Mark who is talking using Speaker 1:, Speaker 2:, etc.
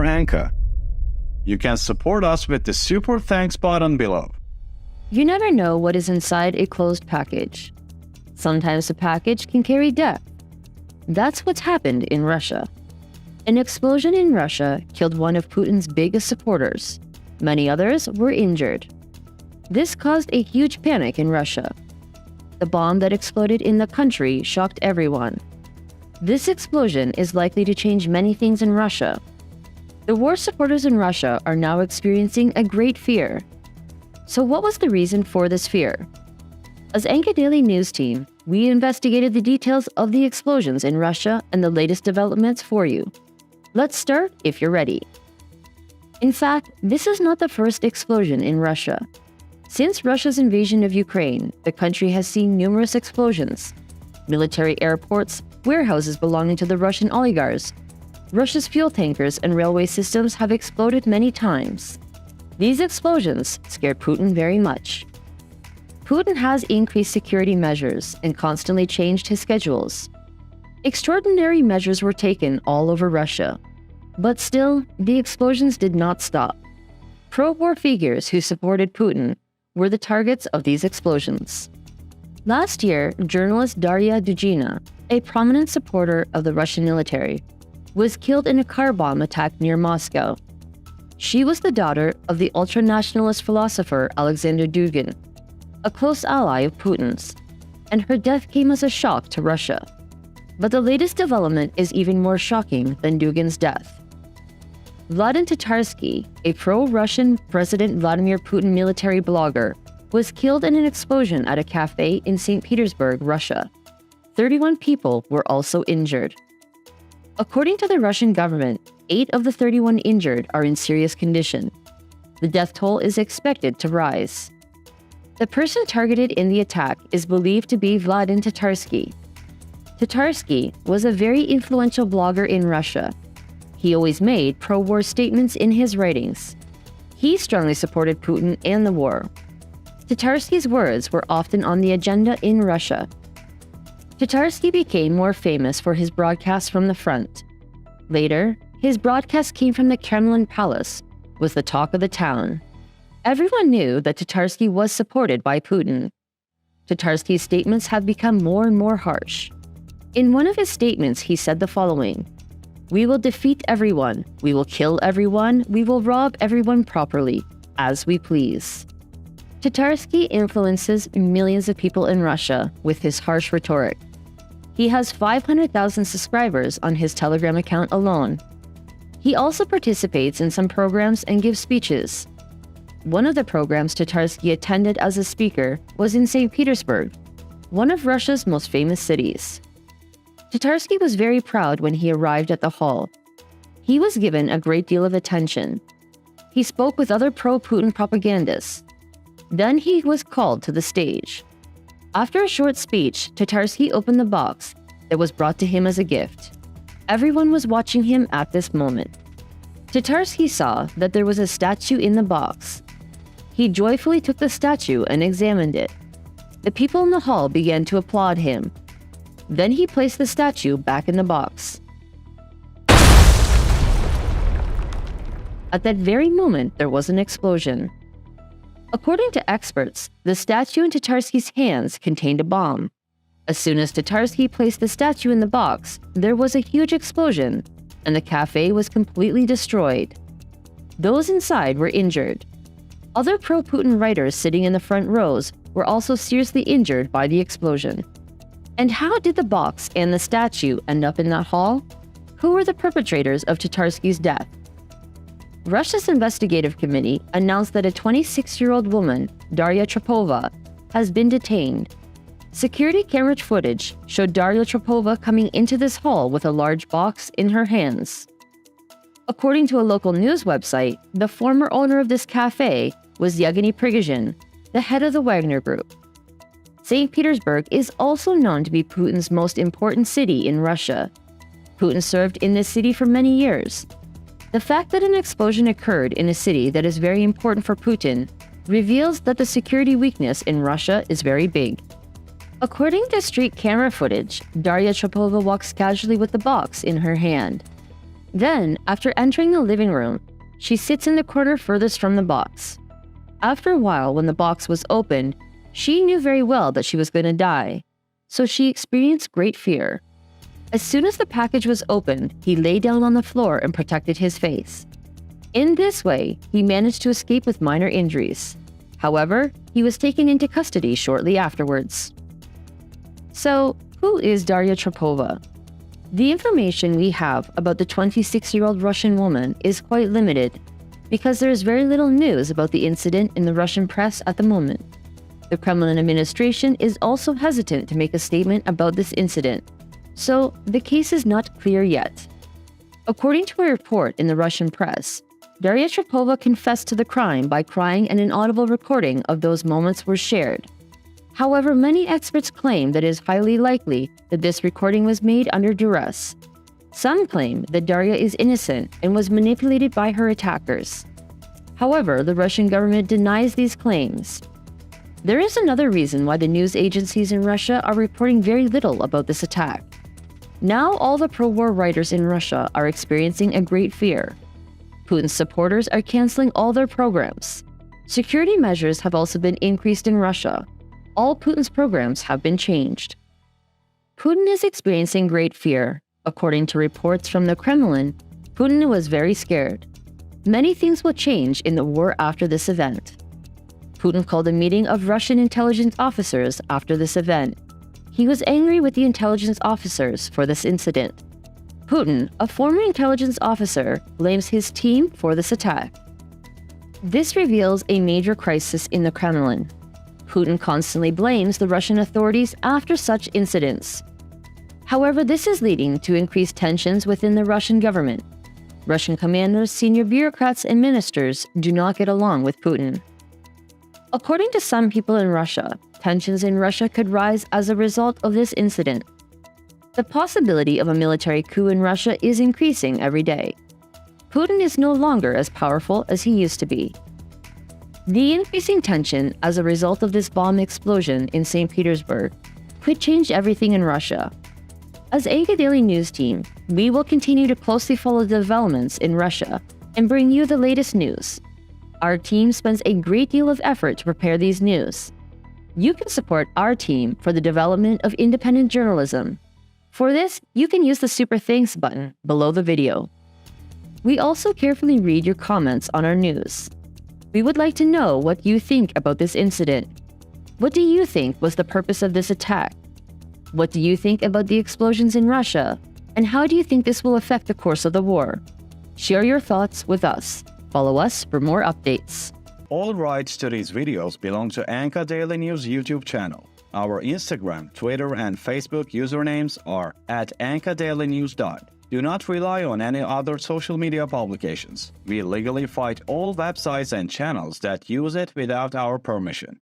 Speaker 1: our anchor. You can support us with the Super Thanks button below.
Speaker 2: You never know what is inside a closed package. Sometimes the package can carry death. That's what's happened in Russia. An explosion in Russia killed one of Putin's biggest supporters. Many others were injured. This caused a huge panic in Russia. The bomb that exploded in the country shocked everyone. This explosion is likely to change many things in Russia. The war supporters in Russia are now experiencing a great fear. So what was the reason for this fear? As Anchor Daily News Team, we investigated the details of the explosions in Russia and the latest developments for you. Let's start if you're ready. In fact, this is not the first explosion in Russia. Since Russia's invasion of Ukraine, the country has seen numerous explosions. Military airports, warehouses belonging to the Russian oligarchs, Russia's fuel tankers and railway systems have exploded many times. These explosions scared Putin very much. Putin has increased security measures and constantly changed his schedules. Extraordinary measures were taken all over Russia. But still, the explosions did not stop. Pro-war figures who supported Putin were the targets of these explosions. Last year, journalist Daria Dugina, a prominent supporter of the Russian military, was killed in a car bomb attack near Moscow. She was the daughter of the ultranationalist philosopher Alexander Dugin, a close ally of Putin's, and her death came as a shock to Russia. But the latest development is even more shocking than Dugin's death. Vladimir Tatarsky, a pro-Russian President Vladimir Putin military blogger, was killed in an explosion at a cafe in St. Petersburg, Russia. 31 people were also injured. According to the Russian government, 8 of the 31 injured are in serious condition. The death toll is expected to rise. The person targeted in the attack is believed to be Vladimir Tatarsky. Tatarsky was a very influential blogger in Russia. He always made pro-war statements in his writings. He strongly supported Putin and the war. Tatarsky's words were often on the agenda in Russia. Tatarsky became more famous for his broadcasts from the front. Later, his broadcast came from the Kremlin Palace, was the talk of the town. Everyone knew that Tatarsky was supported by Putin. Tatarsky's statements have become more and more harsh. In one of his statements, he said the following: "We will defeat everyone, we will kill everyone, we will rob everyone properly, as we please." Tatarsky influences millions of people in Russia with his harsh rhetoric. He has 500,000 subscribers on his Telegram account alone. He also participates in some programs and gives speeches. One of the programs Tatarsky attended as a speaker was in St. Petersburg, one of Russia's most famous cities. Tatarsky was very proud when he arrived at the hall. He was given a great deal of attention. He spoke with other pro-Putin propagandists. Then he was called to the stage. After a short speech, Tatarsky opened the box that was brought to him as a gift. Everyone was watching him at this moment. Tatarsky saw that there was a statue in the box. He joyfully took the statue and examined it. The people in the hall began to applaud him. Then he placed the statue back in the box. At that very moment, there was an explosion. According to experts, the statue in Tatarsky's hands contained a bomb. As soon as Tatarsky placed the statue in the box, there was a huge explosion, and the cafe was completely destroyed. Those inside were injured. Other pro-Putin writers sitting in the front rows were also seriously injured by the explosion. And how did the box and the statue end up in that hall? Who were the perpetrators of Tatarsky's death? Russia's investigative committee announced that a 26-year-old woman, Daria Trapova, has been detained. Security camera footage showed Daria Trapova coming into this hall with a large box in her hands. According to a local news website, the former owner of this cafe was Yevgeny Prigozhin, the head of the Wagner Group. St. Petersburg is also known to be Putin's most important city in Russia. Putin served in this city for many years. The fact that an explosion occurred in a city that is very important for Putin reveals that the security weakness in Russia is very big. According to street camera footage, Daria Trapova walks casually with the box in her hand. Then, after entering the living room, she sits in the corner furthest from the box. After a while, when the box was opened, she knew very well that she was going to die, so she experienced great fear. As soon as the package was opened, he lay down on the floor and protected his face. In this way, he managed to escape with minor injuries. However, he was taken into custody shortly afterwards. So, who is Daria Trapova? The information we have about the 26-year-old Russian woman is quite limited because there is very little news about the incident in the Russian press at the moment. The Kremlin administration is also hesitant to make a statement about this incident, so the case is not clear yet. According to a report in the Russian press, Daria Trapova confessed to the crime by crying, and an audible recording of those moments were shared. However, many experts claim that it is highly likely that this recording was made under duress. Some claim that Daria is innocent and was manipulated by her attackers. However, the Russian government denies these claims. There is another reason why the news agencies in Russia are reporting very little about this attack. Now all the pro-war writers in Russia are experiencing a great fear. Putin's supporters are canceling all their programs. Security measures have also been increased in Russia. All Putin's programs have been changed. Putin is experiencing great fear. According to reports from the Kremlin, Putin was very scared. Many things will change in the war after this event. Putin called a meeting of Russian intelligence officers after this event. He was angry with the intelligence officers for this incident. Putin, a former intelligence officer, blames his team for this attack. This reveals a major crisis in the Kremlin. Putin constantly blames the Russian authorities after such incidents. However, this is leading to increased tensions within the Russian government. Russian commanders, senior bureaucrats, and ministers do not get along with Putin. According to some people in Russia, tensions in Russia could rise as a result of this incident. The possibility of a military coup in Russia is increasing every day. Putin is no longer as powerful as he used to be. The increasing tension as a result of this bomb explosion in St. Petersburg could change everything in Russia. As Anka Daily News Team, we will continue to closely follow the developments in Russia and bring you the latest news. Our team spends a great deal of effort to prepare these news. You can support our team for the development of independent journalism. For this, you can use the Super Thanks button below the video. We also carefully read your comments on our news. We would like to know what you think about this incident. What do you think was the purpose of this attack? What do you think about the explosions in Russia? And how do you think this will affect the course of the war? Share your thoughts with us. Follow us for more updates.
Speaker 1: All rights to these videos belong to Anka Daily News YouTube channel. Our Instagram, Twitter, and Facebook usernames are @AnkaDailyNews. Do not rely on any other social media publications. We legally fight all websites and channels that use it without our permission.